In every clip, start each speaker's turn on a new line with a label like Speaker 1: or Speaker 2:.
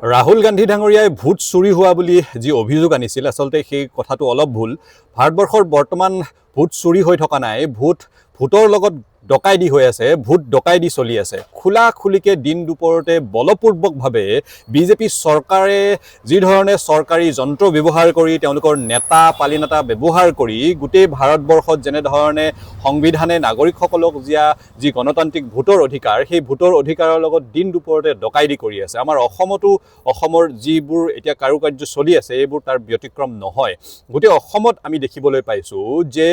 Speaker 1: ৰাহুল গান্ধী ডাঙৰীয়াই ভোট চুৰি হোৱা বুলি যি অভিযোগ আনিছিল আচলতে সেই কথাটো অলপ ভুল। ভাৰতবৰ্ষৰ বৰ্তমান ভোট চুৰি হৈ থকা নাই, ভোটৰ লগত ডকাইতি হৈ আছে, ভোট ডকাইতি চলি আছে। খোলা খুলিকে দিন দুপৰতে বলপূৰ্বকভাৱে বিজেপি চৰকাৰে যি ধৰণে চৰকাৰী যন্ত্ৰ ব্যৱহাৰ কৰি তেওঁলোকৰ নেতা পালিনেতা ব্যৱহাৰ কৰি গোটেই ভাৰতবৰ্ষত যেনেধৰণে সংবিধানে নাগৰিকসকলক দিয়া যি গণতান্ত্ৰিক ভোটৰ অধিকাৰ, সেই ভোটৰ অধিকাৰৰ লগত দিন দুপৰতে ডকাইতি কৰি আছে। আমাৰ অসমৰ যিবোৰ এতিয়া কাৰুকাৰ্য চলি আছে এইবোৰ তাৰ ব্যতিক্ৰম নহয়। গোটেই অসমত আমি দেখিবলৈ পাইছোঁ যে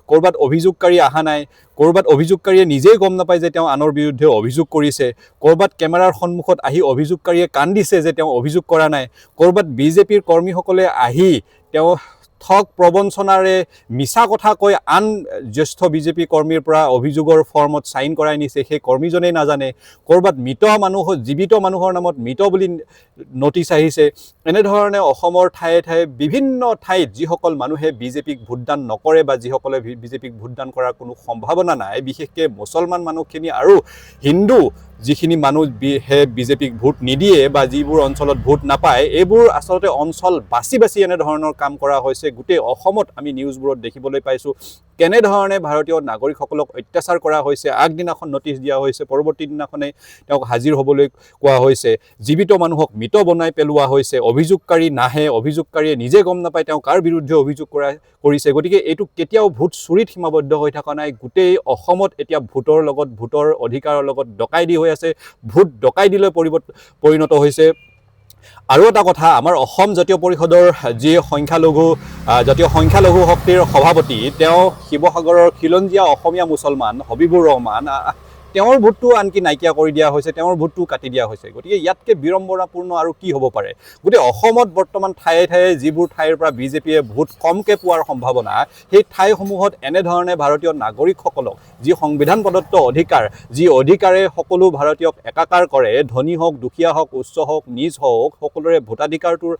Speaker 1: ক'ৰবাত অভিযোগকাৰী অহা নাই, ক'ৰবাত অভিযোগকাৰীয়ে নিজেই গম নাপায় যে তেওঁ আনৰ বিৰুদ্ধে অভিযোগ কৰিছে, ক'ৰবাত কেমেৰাৰ সন্মুখত আহি অভিযোগকাৰীয়ে কান্দিছে যে তেওঁ অভিযোগ কৰা নাই, ক'ৰবাত বিজেপিৰ কৰ্মীসকলে আহি তেওঁ ঠগ প্ৰবঞ্চনাৰে মিছা কথা কৈ আন জ্যেষ্ঠ বিজেপি কৰ্মীৰ পৰা অভিযোগৰ ফৰ্মত চাইন কৰাই নিছে, সেই কৰ্মীজনেই নাজানে। ক'ৰবাত জীৱিত মানুহৰ নামত মৃত বুলি নটিচ আহিছে। এনেধৰণে অসমৰ ঠায়ে ঠায়ে বিভিন্ন ঠাইত যিসকল মানুহে বিজেপিক ভোটদান নকৰে বা যিসকলে বিজেপিক ভোটদান কৰাৰ কোনো সম্ভাৱনা নাই, বিশেষকৈ মুছলমান মানুহখিনি আৰু হিন্দু যিখিনি মানুহে বিজেপিক ভোট নিদিয়ে বা যিবোৰ অঞ্চলত ভোট নাপায়, এইবোৰ আচলতে অঞ্চল বাছি বাছি এনেধৰণৰ কাম কৰা হৈছে। গোটেই অসমত আমি নিউজবোৰত দেখিবলৈ পাইছোঁ কেনেধৰণে ভাৰতীয় নাগৰিকসকলক অত্যাচাৰ কৰা হৈছে। আগদিনাখন নটিচ দিয়া হৈছে, পৰৱৰ্তী দিনাখনে তেওঁক হাজিৰ হ'বলৈ কোৱা হৈছে, জীৱিত মানুহক মৃত বনাই পেলোৱা হৈছে, অভিযোগকাৰী নাহে, অভিযোগকাৰীয়ে নিজে গম নাপায় তেওঁ কাৰ বিৰুদ্ধে অভিযোগ কৰিছে। গতিকে এইটো কেতিয়াও ভোট চুৰিত সীমাবদ্ধ হৈ থকা নাই। গোটেই অসমত এতিয়া ভোটৰ লগত ভোটৰ অধিকাৰৰ লগত ডকাইতি হৈ আছে, ভোট ডকাইতিলৈ পৰিণত হৈছে। আৰু এটা কথা, আমাৰ অসম জাতীয় পৰিষদৰ যি জাতীয় সংখ্যালঘু শক্তিৰ সভাপতি, তেওঁ শিৱসাগৰৰ খিলঞ্জীয়া অসমীয়া মুছলমান হবিবুৰ ৰহমান, তেওঁৰ ভোটটো আনকি নাইকিয়া কৰি দিয়া হৈছে, তেওঁৰ ভোটটো কাটি দিয়া হৈছে। গতিকে ইয়াতকৈ বিড়ম্বনাপূৰ্ণ আৰু কি হ'ব পাৰে? গোটেই অসমত বৰ্তমান ঠায়ে ঠায়ে যিবোৰ ঠাইৰ পৰা বিজেপিয়ে ভোট কমকৈ পোৱাৰ সম্ভাৱনা, সেই ঠাইসমূহত এনেধৰণে ভাৰতীয় নাগৰিকসকলক যি সংবিধান প্ৰদত্ত অধিকাৰ, যি অধিকাৰে সকলো ভাৰতীয়ক একাকাৰ কৰে, ধনী হওক, দুখীয়া হওক, উচ্চ হওক, নিজ হওক, সকলোৰে ভোটাধিকাৰটোৰ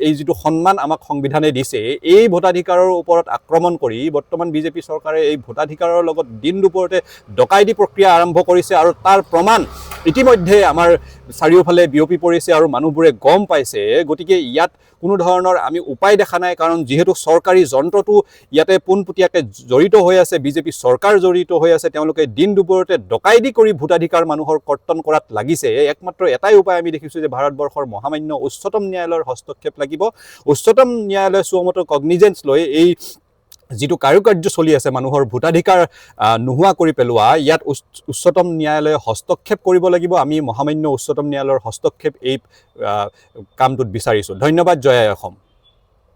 Speaker 1: এই যিটো সন্মান আমাক সংবিধানে দিছে, এই ভোটাধিকাৰৰ ওপৰত আক্ৰমণ কৰি বৰ্তমান বিজেপি চৰকাৰে এই ভোটাধিকাৰৰ লগত দিন দুপৰতে ডকাইতি প্ৰক্ৰিয়া আৰম্ভ কৰিছে। আৰু তাৰ প্ৰমাণ ইতিমধ্যে আমাৰ চাৰিওফালে বিয়পি পৰিছে আৰু মানুহবোৰে গম পাইছে। গতিকে ইয়াত কোনো ধৰণৰ আমি উপায় দেখা নাই, কাৰণ যিহেতু চৰকাৰী যন্ত্ৰটো ইয়াতে পোনপটীয়াকৈ জড়িত হৈ আছে, বিজেপি চৰকাৰ জড়িত হৈ আছে, তেওঁলোকে দিন দুপৰতে ডকাইতি কৰি ভোটাধিকাৰ মানুহৰ কৰ্তন কৰাত লাগিছে। একমাত্ৰ এটাই উপায় আমি দেখিছোঁ যে ভাৰতবৰ্ষৰ মহামান্য উচ্চতম ন্যায়ালয়ৰ হস্তক্ষেপ লাগিব। উচ্চতম ন্যায়ালয়ে সুমোটো কগনিজেন্স লৈ এই যিটো কাৰুকাৰ্য চলি আছে মানুহৰ ভোটাধিকাৰ নোহোৱা কৰি পেলোৱা, ইয়াত উচ্চতম ন্যায়ালয়ে হস্তক্ষেপ কৰিব লাগিব। আমি মহামান্য উচ্চতম ন্যায়ালয়ৰ হস্তক্ষেপ এই কামটোত বিচাৰিছোঁ। ধন্যবাদ। জয় আই অসম।